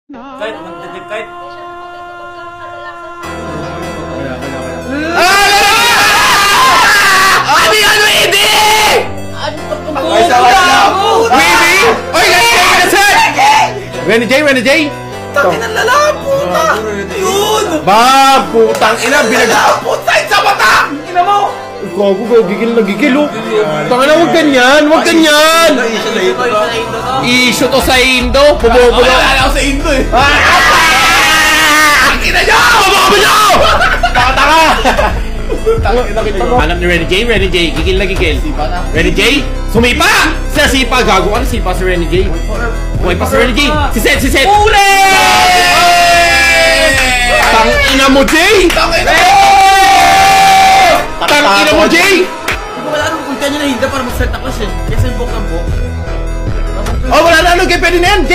Kahit magdadip kahit. Ano, Edi? Ano pag Ay, sawa na. Edi? Oy, Renny J? Tangin ang lalaki, puta! Yun! Ba, putang ina, Puta, sa mata! Ina mo! Gago ka, gigil na gigil, oh. Tangina, huwag ganyan, huwag ganyan. Issue to sa Indo, pumobulo. Wala ako sa Indo eh. Ang ina nyo! Pumobulo nyo! Taka! Alam ni Renny J, gigil na gigil. Renny J, sumipa! Sa sipa, gago ka na sipa si Renny J. Buhay pa si Renny J. Si Seth! Uli! Tangina mo, J! Tangina mo, J! Hindi ko wala nung ulta niya na hindi para mag-set ako siya. Kasi book ang book. Oh, wala na, ano, kaya pwede na yan, J!